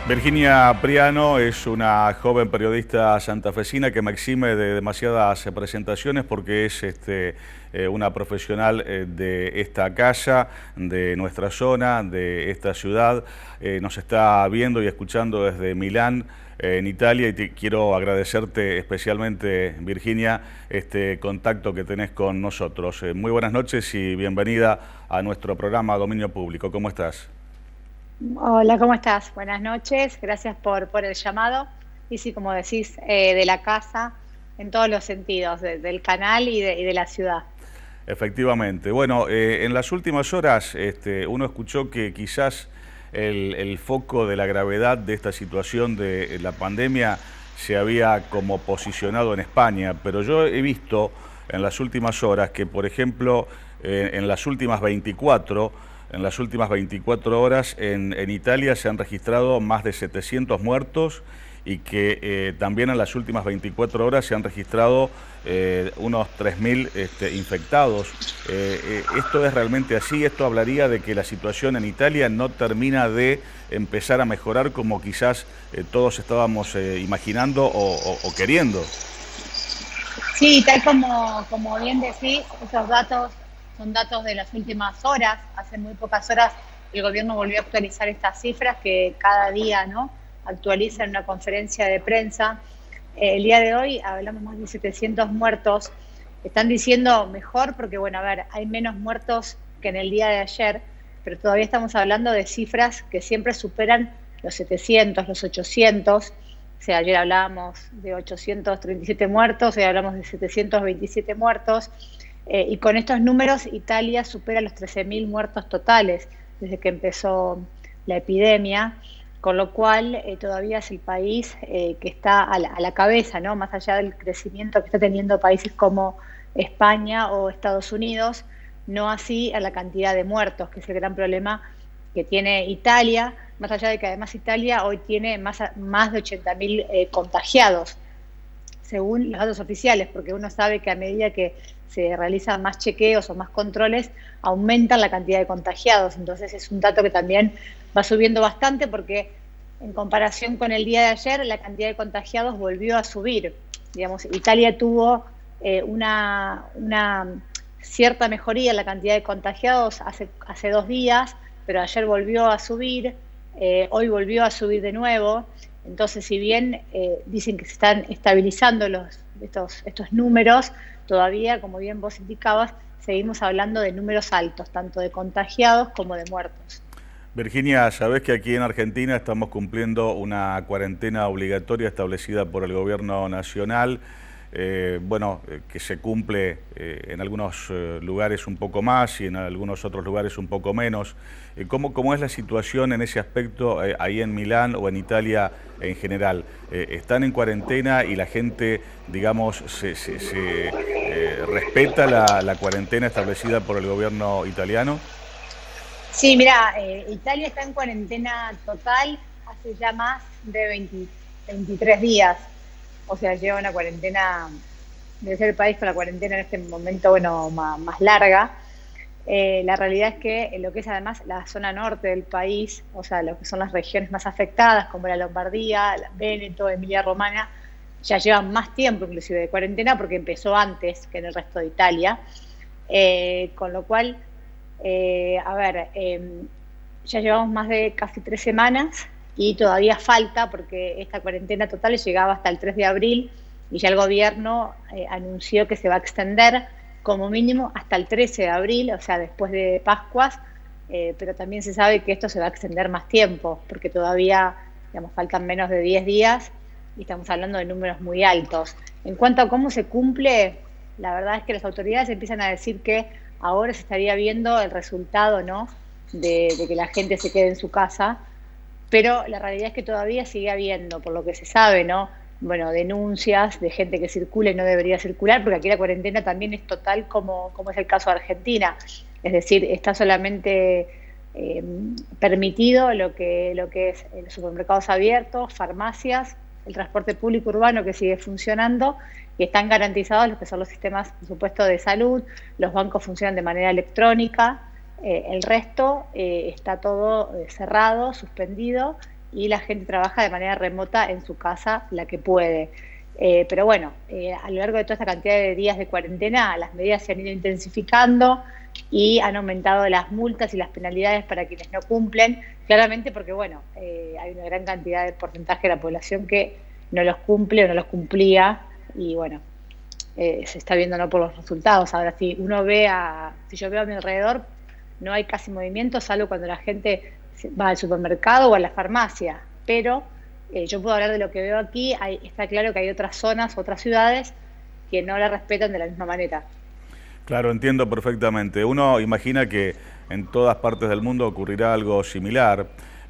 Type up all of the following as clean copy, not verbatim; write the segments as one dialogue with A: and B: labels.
A: Virginia Priano es una joven periodista santafesina que me exime de demasiadas presentaciones porque es una profesional de esta casa, de nuestra zona, de esta ciudad. Nos está viendo y escuchando desde Milán, en Italia, y quiero agradecerte especialmente, Virginia, este contacto que tenés con nosotros. Muy buenas noches y bienvenida a nuestro programa Dominio Público. ¿Cómo estás?
B: Hola, ¿cómo estás? Buenas noches, gracias por el llamado. Y sí, como decís, de la casa, en todos los sentidos, del canal y de la ciudad.
A: Efectivamente. Bueno, en las últimas horas uno escuchó que quizás el foco de la gravedad de esta situación de la pandemia se había como posicionado en España, pero yo he visto en las últimas horas que, por ejemplo, en las últimas 24 horas en Italia se han registrado más de 700 muertos y que también en las últimas 24 horas se han registrado unos 3.000 infectados. ¿Esto es realmente así? ¿Esto hablaría de que la situación en Italia no termina de empezar a mejorar como quizás todos estábamos imaginando o queriendo?
B: Sí, tal como bien decís, esos datos son datos de las últimas horas. Hace muy pocas horas el gobierno volvió a actualizar estas cifras que cada día, ¿no?, actualiza en una conferencia de prensa. El día de hoy hablamos más de 700 muertos. Están diciendo mejor porque, bueno, a ver, hay menos muertos que en el día de ayer, pero todavía estamos hablando de cifras que siempre superan los 700, los 800. O sea, ayer hablábamos de 837 muertos, hoy hablamos de 727 muertos, y con estos números Italia supera los 13.000 muertos totales desde que empezó la epidemia, con lo cual todavía es el país que está a la cabeza, ¿no? Más allá del crecimiento que está teniendo países como España o Estados Unidos, no así a la cantidad de muertos, que es el gran problema que tiene Italia, más allá de que además Italia hoy tiene más de 80.000 contagiados, según los datos oficiales, porque uno sabe que a medida que se realizan más chequeos o más controles, aumenta la cantidad de contagiados. Entonces es un dato que también va subiendo bastante porque en comparación con el día de ayer, la cantidad de contagiados volvió a subir. Digamos, Italia tuvo una cierta mejoría en la cantidad de contagiados hace 2 días, pero ayer volvió a subir, hoy volvió a subir de nuevo. Entonces, si bien dicen que se están estabilizando estos números, todavía, como bien vos indicabas, seguimos hablando de números altos, tanto de contagiados como de muertos.
A: Virginia, sabés que aquí en Argentina estamos cumpliendo una cuarentena obligatoria establecida por el gobierno nacional. Que se cumple en algunos lugares un poco más y en algunos otros lugares un poco menos. ¿Cómo es la situación en ese aspecto ahí en Milán o en Italia en general? ¿Están en cuarentena y la gente, digamos, respeta la cuarentena establecida por el gobierno italiano?
B: Sí, mira, Italia está en cuarentena total hace ya más de 23 días. O sea, lleva una cuarentena, debe ser el país con la cuarentena en este momento, bueno, más larga. La realidad es que en lo que es además la zona norte del país, o sea, lo que son las regiones más afectadas, como la Lombardía, la Véneto, Emilia-Romagna, ya llevan más tiempo inclusive de cuarentena porque empezó antes que en el resto de Italia. Con lo cual, ya llevamos más de casi 3 semanas y todavía falta porque esta cuarentena total llegaba hasta el 3 de abril y ya el gobierno anunció que se va a extender como mínimo hasta el 13 de abril, o sea, después de Pascuas, pero también se sabe que esto se va a extender más tiempo porque todavía, digamos, faltan menos de 10 días y estamos hablando de números muy altos. En cuanto a cómo se cumple, la verdad es que las autoridades empiezan a decir que ahora se estaría viendo el resultado, ¿no?, de que la gente se quede en su casa, pero la realidad es que todavía sigue habiendo, por lo que se sabe, ¿no?, bueno, denuncias de gente que circula y no debería circular, porque aquí la cuarentena también es total como es el caso de Argentina. Es decir, está solamente permitido lo que es los supermercados abiertos, farmacias, el transporte público urbano que sigue funcionando y están garantizados los que son los sistemas, por supuesto, de salud, los bancos funcionan de manera electrónica, el resto está todo cerrado, suspendido y la gente trabaja de manera remota en su casa, la que puede. Pero bueno, a lo largo de toda esta cantidad de días de cuarentena, las medidas se han ido intensificando y han aumentado las multas y las penalidades para quienes no cumplen, claramente porque, bueno, hay una gran cantidad de porcentaje de la población que no los cumple o no los cumplía, y bueno, se está viendo no por los resultados. Ahora, si yo veo a mi alrededor, no hay casi movimiento, salvo cuando la gente va al supermercado o a la farmacia, pero yo puedo hablar de lo que veo aquí. Está claro que hay otras zonas, otras ciudades que no la respetan de la misma manera.
A: Claro, entiendo perfectamente. Uno imagina que en todas partes del mundo ocurrirá algo similar,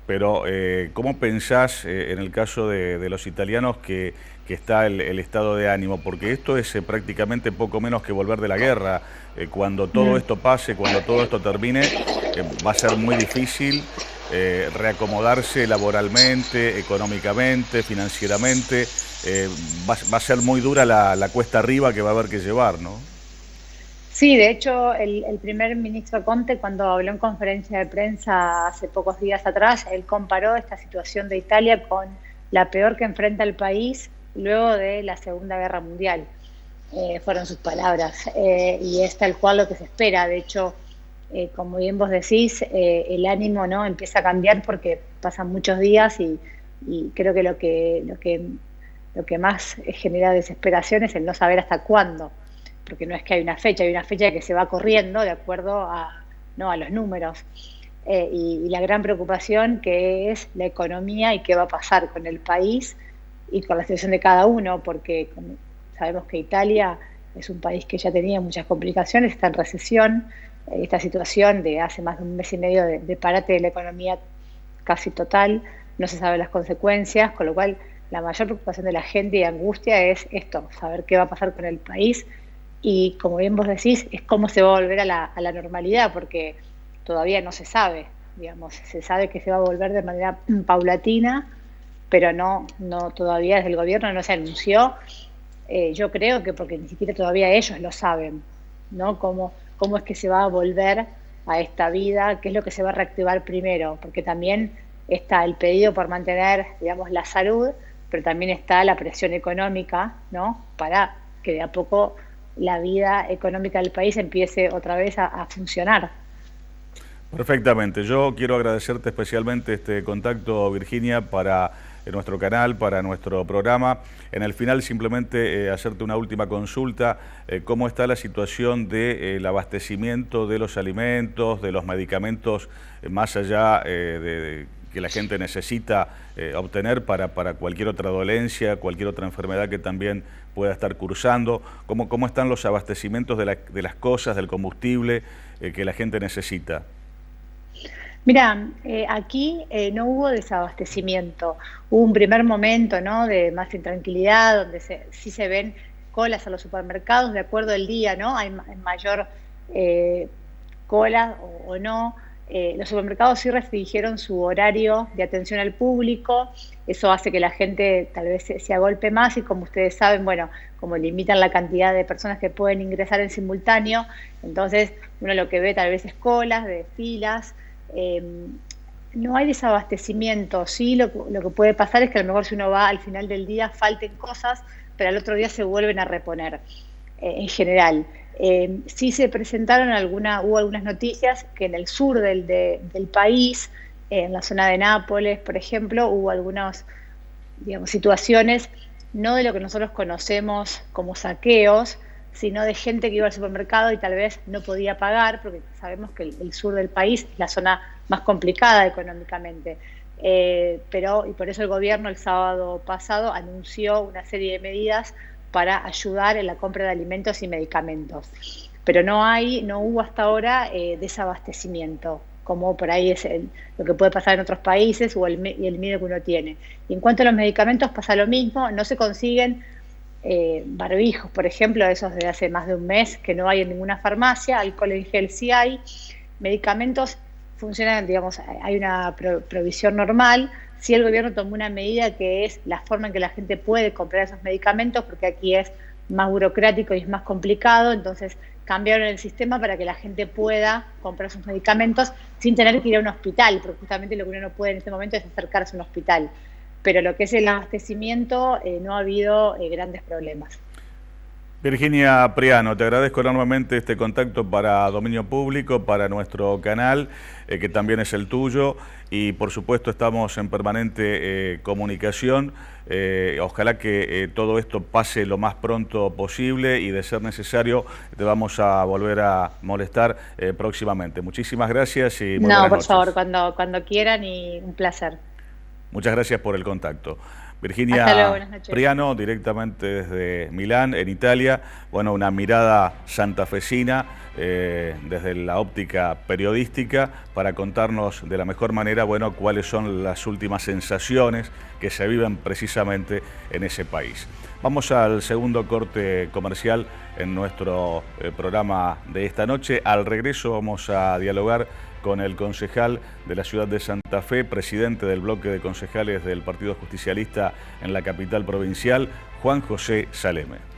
A: pero ¿cómo pensás en el caso de los italianos que está el estado de ánimo? Porque esto es prácticamente poco menos que volver de la guerra. Cuando todo esto pase, cuando todo esto termine, va a ser muy difícil reacomodarse laboralmente, económicamente, financieramente. Va a ser muy dura la cuesta arriba que va a haber que llevar, ¿no?
B: Sí, de hecho, el primer ministro Conte, cuando habló en conferencia de prensa hace pocos días atrás, él comparó esta situación de Italia con la peor que enfrenta el país luego de la Segunda Guerra Mundial. Fueron sus palabras, y es tal cual lo que se espera. De hecho, como bien vos decís, el ánimo no empieza a cambiar porque pasan muchos días, y creo que lo que más genera desesperación es el no saber hasta cuándo, porque no es que hay una fecha que se va corriendo de acuerdo a los números. Y la gran preocupación que es la economía y qué va a pasar con el país y con la situación de cada uno, porque sabemos que Italia es un país que ya tenía muchas complicaciones, está en recesión. Esta situación de hace más de un mes y medio de parate de la economía casi total, no se saben las consecuencias, con lo cual la mayor preocupación de la gente y angustia es esto, saber qué va a pasar con el país. Y como bien vos decís, es cómo se va a volver a la normalidad, porque todavía no se sabe, digamos, se sabe que se va a volver de manera paulatina, pero no todavía desde el gobierno no se anunció. Yo creo que porque ni siquiera todavía ellos lo saben, ¿no? Cómo es que se va a volver a esta vida, qué es lo que se va a reactivar primero, porque también está el pedido por mantener, digamos, la salud, pero también está la presión económica, ¿no? Para que de a poco la vida económica del país empiece otra vez a funcionar.
A: Perfectamente. Yo quiero agradecerte especialmente este contacto, Virginia, para nuestro canal, para nuestro programa. En el final, simplemente hacerte una última consulta. ¿Cómo está la situación del abastecimiento de los alimentos, de los medicamentos, más allá de que la gente necesita obtener para cualquier otra dolencia, cualquier otra enfermedad que también pueda estar cursando? ¿Cómo están los abastecimientos de las cosas, del combustible que la gente necesita?
B: Mira, aquí no hubo desabastecimiento. Hubo un primer momento, ¿no?, de más intranquilidad, donde sí se ven colas a los supermercados, de acuerdo al día, ¿no? Hay mayor cola o no. Los supermercados sí restringieron su horario de atención al público. Eso hace que la gente tal vez se agolpe más, y como ustedes saben, bueno, como limitan la cantidad de personas que pueden ingresar en simultáneo, entonces uno lo que ve tal vez es colas, de filas. No hay desabastecimiento. Sí, lo que puede pasar es que a lo mejor si uno va al final del día falten cosas, pero al otro día se vuelven a reponer, en general. Sí se presentaron hubo algunas noticias que en el sur del país, en la zona de Nápoles, por ejemplo, hubo algunas, digamos, situaciones, no de lo que nosotros conocemos como saqueos, sino de gente que iba al supermercado y tal vez no podía pagar, porque sabemos que el sur del país es la zona más complicada económicamente. Y por eso el gobierno el sábado pasado anunció una serie de medidas para ayudar en la compra de alimentos y medicamentos. Pero no hubo hasta ahora desabastecimiento, como por ahí es lo que puede pasar en otros países, o el miedo que uno tiene. Y en cuanto a los medicamentos pasa lo mismo, no se consiguen barbijos, por ejemplo, esos de hace más de un mes que no hay en ninguna farmacia. Alcohol en gel sí hay, medicamentos funcionan, digamos, hay una provisión normal. Sí, el gobierno tomó una medida que es la forma en que la gente puede comprar esos medicamentos, porque aquí es más burocrático y es más complicado, entonces cambiaron el sistema para que la gente pueda comprar sus medicamentos sin tener que ir a un hospital, porque justamente lo que uno no puede en este momento es acercarse a un hospital. Pero lo que es el abastecimiento, no ha habido grandes problemas.
A: Virginia Priano, te agradezco enormemente este contacto para Dominio Público, para nuestro canal, que también es el tuyo, y por supuesto estamos en permanente comunicación. Ojalá que todo esto pase lo más pronto posible y, de ser necesario, te vamos a volver a molestar próximamente. Muchísimas gracias y muy buenas noches.
B: No, por favor, cuando quieran, y un placer.
A: Muchas gracias por el contacto. Virginia
B: Hasta luego, buenas noches.
A: Priano, directamente desde Milán, en Italia. Bueno, una mirada santafesina desde la óptica periodística para contarnos de la mejor manera, bueno, cuáles son las últimas sensaciones que se viven precisamente en ese país. Vamos al segundo corte comercial en nuestro programa de esta noche. Al regreso vamos a dialogar con el concejal de la ciudad de Santa Fe, presidente del bloque de concejales del Partido Justicialista en la capital provincial, Juan José Saleme.